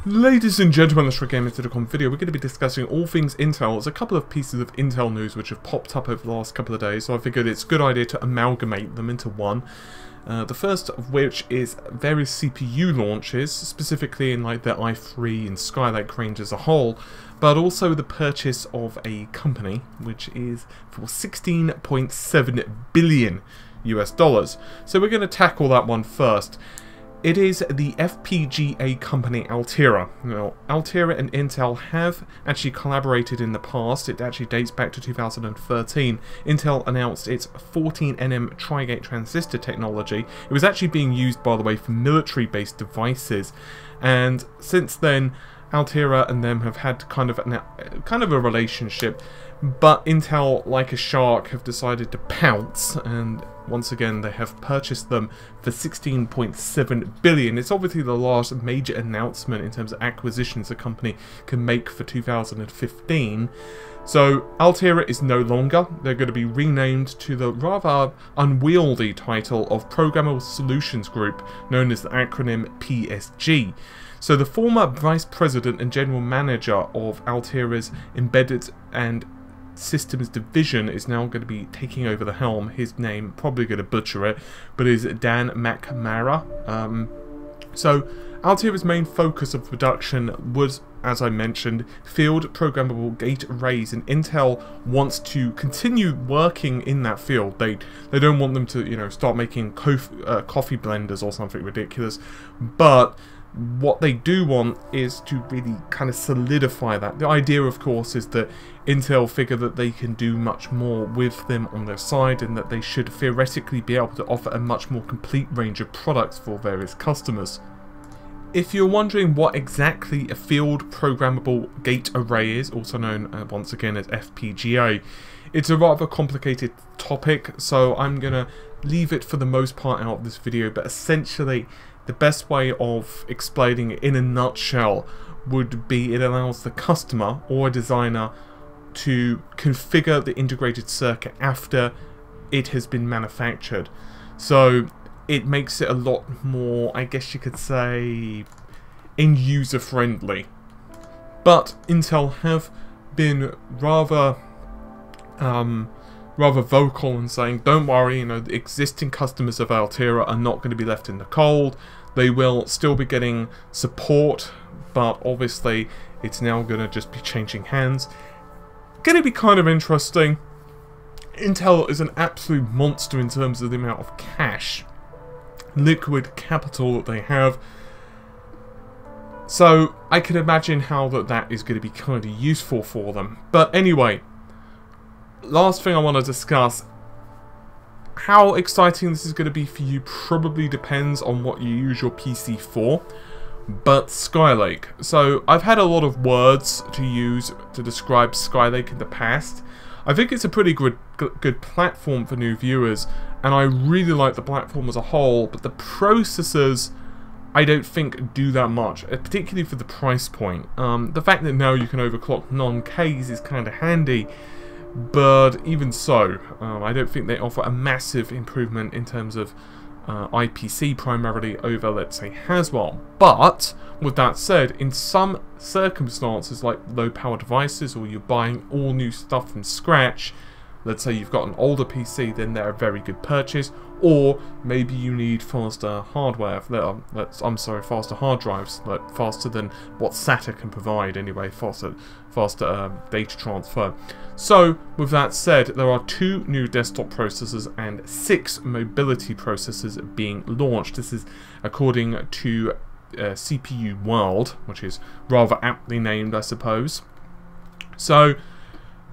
Ladies and gentlemen, let's game into the video. We're going to be discussing all things Intel. There's a couple of pieces of Intel news which have popped up over the last couple of days, so I figured it's a good idea to amalgamate them into one. The first of which is various CPU launches, specifically in like the i3 and Skylake range as a whole, but also the purchase of a company which is for 16.7 billion US dollars. So we're going to tackle that one first. It is the FPGA company Altera. Now, Altera and Intel have actually collaborated in the past. It actually dates back to 2013. Intel announced its 14nm Tri-Gate transistor technology. It was actually being used, by the way, for military-based devices. And since then, Altera and them have had kind of a relationship. But Intel, like a shark, have decided to pounce, and once again they have purchased them for 16.7 billion. It's obviously the last major announcement in terms of acquisitions the company can make for 2015. So Altera is no longer. They're going to be renamed to the rather unwieldy title of Programmable Solutions Group, known as the acronym PSG. So the former Vice President and General Manager of Altera's Embedded and Systems Division is now going to be taking over the helm. His name, probably going to butcher it, but is Dan McNamara. So Altera's main focus of production was, as I mentioned, field programmable gate arrays, and Intel wants to continue working in that field. They don't want them to, you know, start making coffee blenders or something ridiculous, but what they do want is to really kind of solidify that. The idea, of course, is that Intel figure that they can do much more with them on their side, and that they should theoretically be able to offer a much more complete range of products for various customers. If you're wondering what exactly a field programmable gate array is, also known once again as FPGA, it's a rather complicated topic, so I'm going to leave it for the most part out of this video, but essentially the best way of explaining it in a nutshell would be it allows the customer or a designer to configure the integrated circuit after it has been manufactured. So it makes it a lot more, I guess you could say, end-user friendly. But Intel have been rather vocal in saying, don't worry, you know, the existing customers of Altera are not going to be left in the cold. They will still be getting support, but obviously it's now going to just be changing hands. Going to be kind of interesting. Intel is an absolute monster in terms of the amount of cash, liquid capital that they have. So I can imagine how that is going to be kind of useful for them. But anyway, last thing I want to discuss, how exciting this is going to be for you probably depends on what you use your PC for, but Skylake. So I've had a lot of words to use to describe Skylake in the past. I think it's a pretty good platform for new viewers, and I really like the platform as a whole, but the processors I don't think do that much, particularly for the price point. The fact that now you can overclock non-Ks is kind of handy, but even so, I don't think they offer a massive improvement in terms of IPC primarily over, let's say, Haswell. But with that said, in some circumstances like low power devices, or you're buying all new stuff from scratch, let's say you've got an older PC, then they're a very good purchase. Or maybe you need faster hardware, faster hard drives, like faster than what SATA can provide anyway, faster data transfer. So, with that said, there are 2 new desktop processors and 6 mobility processors being launched. This is according to CPU World, which is rather aptly named, I suppose. So,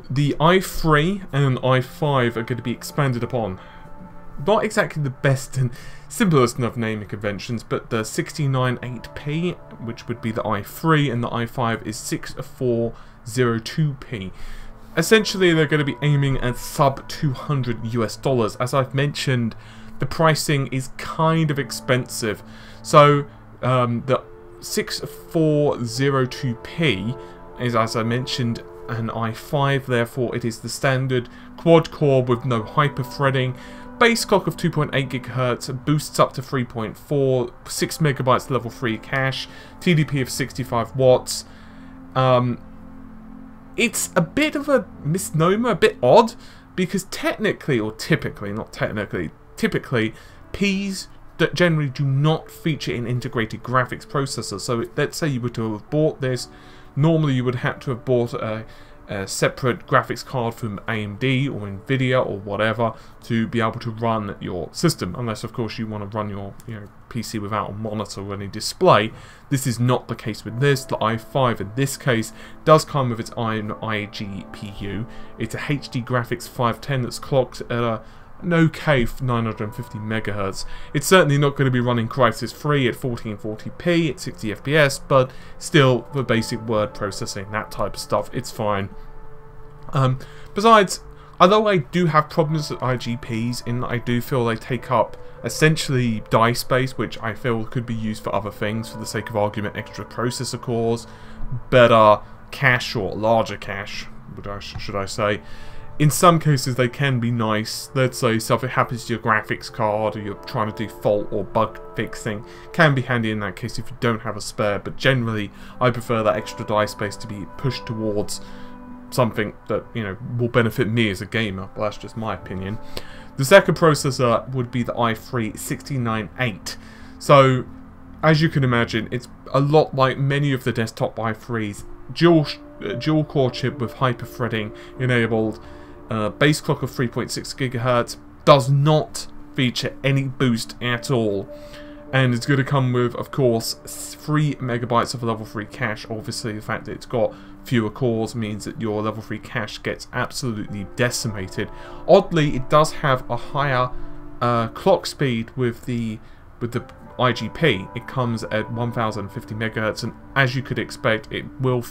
the i3 and i5 are going to be expanded upon. Not exactly the best and simplest of naming conventions, but the 698p, which would be the i3, and the i5 is 6402p. Essentially, they're going to be aiming at sub $200 US. As I've mentioned, the pricing is kind of expensive. So the 6402p is, as I mentioned, an i5, therefore it is the standard quad core with no hyper-threading. base clock of 2.8 GHz, boosts up to 3.4, 6 megabytes level 3 cache, TDP of 65 watts. It's a bit of a misnomer, a bit odd, because technically, or typically, not technically, typically, Ps that generally do not feature an integrated graphics processor. So let's say you were to have bought this, normally you would have to have bought a separate graphics card from AMD or Nvidia or whatever to be able to run your system, unless of course you want to run your PC without a monitor or any display. This is not the case with this. The i5 in this case does come with its own iGPU. It's a HD graphics 510 that's clocked at an okay 950 megahertz. It's certainly not going to be running Crysis 3 at 1440p at 60 FPS, but still, for basic word processing, that type of stuff, it's fine. Besides, although I do have problems with IGPs in that I do feel they take up essentially die space, which I feel could be used for other things, for the sake of argument, extra processor cores, better cache or larger cache, should I say. In some cases they can be nice. Let's say something happens to your graphics card, or you're trying to do fault or bug fixing. Can be handy in that case if you don't have a spare, but generally I prefer that extra die space to be pushed towards something that, will benefit me as a gamer. Well, that's just my opinion. The second processor would be the i3 168. So, as you can imagine, it's a lot like many of the desktop i3s. Dual core chip with hyper-threading enabled. Base clock of 3.6 GHz, does not feature any boost at all, and it's going to come with, of course, 3 megabytes of level 3 cache. Obviously, the fact that it's got fewer cores means that your level 3 cache gets absolutely decimated. Oddly, it does have a higher clock speed with the IGP. It comes at 1050 megahertz, and as you could expect, it will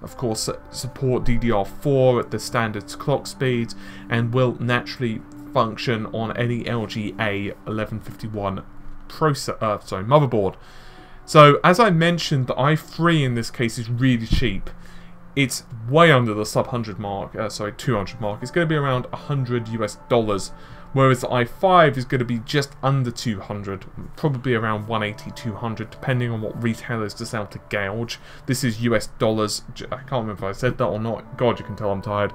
of course support DDR4 at the standard clock speeds, and will naturally function on any LG A1151 motherboard. So as I mentioned, the i3 in this case is really cheap. It's way under the sub 100 mark, 200 mark. It's going to be around $100 US, whereas the i5 is going to be just under 200, probably around 180, 200, depending on what retailers decide to gouge. This is US dollars. I can't remember if I said that or not. God, you can tell I'm tired.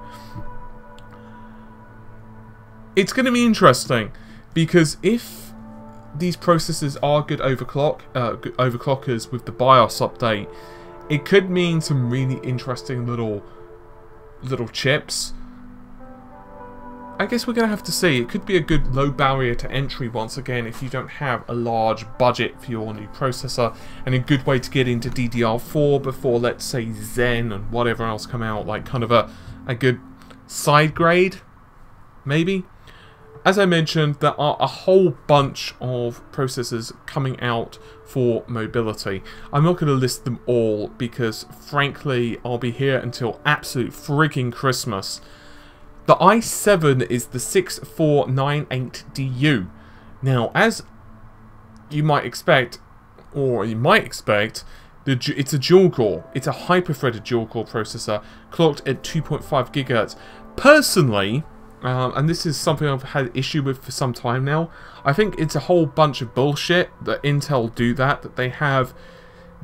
It's going to be interesting, because if these processors are good overclockers with the BIOS update, it could mean some really interesting little chips. I guess we're going to have to see. It could be a good low barrier to entry once again if you don't have a large budget for your new processor, and a good way to get into DDR4 before, let's say, Zen and whatever else come out, like kind of a good side grade, maybe. As I mentioned, there are a whole bunch of processors coming out for mobility. I'm not going to list them all because, frankly, I'll be here until absolute freaking Christmas. The i7 is the 6498DU. Now, as you might expect, it's a dual core. It's a hyper-threaded dual core processor clocked at 2.5 GHz. Personally, and this is something I've had issue with for some time now, I think it's a whole bunch of bullshit that Intel do that they have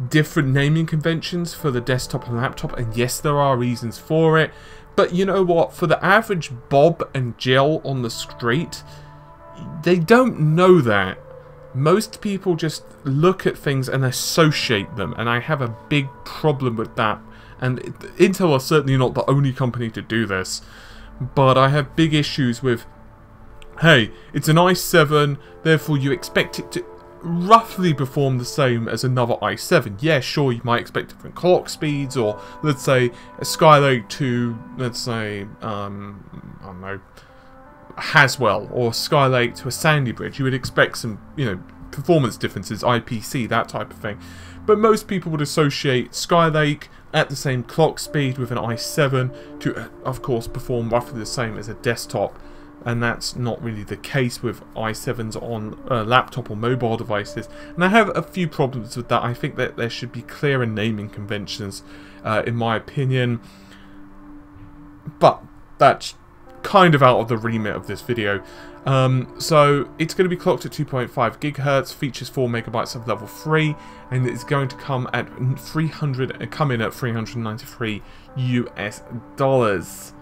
different naming conventions for the desktop and laptop, and yes, there are reasons for it, but you know what, for the average Bob and Jill on the street, they don't know that. Most people just look at things and associate them, and I have a big problem with that, and Intel are certainly not the only company to do this. But I have big issues with, hey, it's an i7, therefore you expect it to roughly perform the same as another i7. Yeah, sure, you might expect different clock speeds, or let's say a Skylake to, let's say, I don't know, Haswell, or Skylake to a Sandy Bridge. You would expect some, performance differences, IPC, that type of thing. But most people would associate Skylake at the same clock speed with an i7 to, of course, perform roughly the same as a desktop. And that's not really the case with i7s on laptop or mobile devices. And I have a few problems with that. I think that there should be clearer naming conventions, in my opinion. But that's kind of out of the remit of this video. So it's going to be clocked at 2.5 gigahertz, features 4 megabytes of level 3, and it's going to come in at 393 US dollars.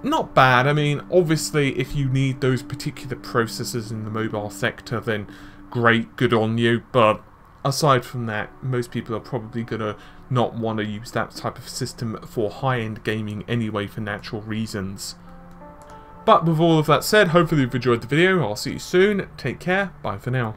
Not bad. I mean, obviously, if you need those particular processors in the mobile sector, then great, good on you. But aside from that, most people are probably going to not want to use that type of system for high-end gaming anyway, for natural reasons. But with all of that said, hopefully you've enjoyed the video. I'll see you soon. Take care. Bye for now.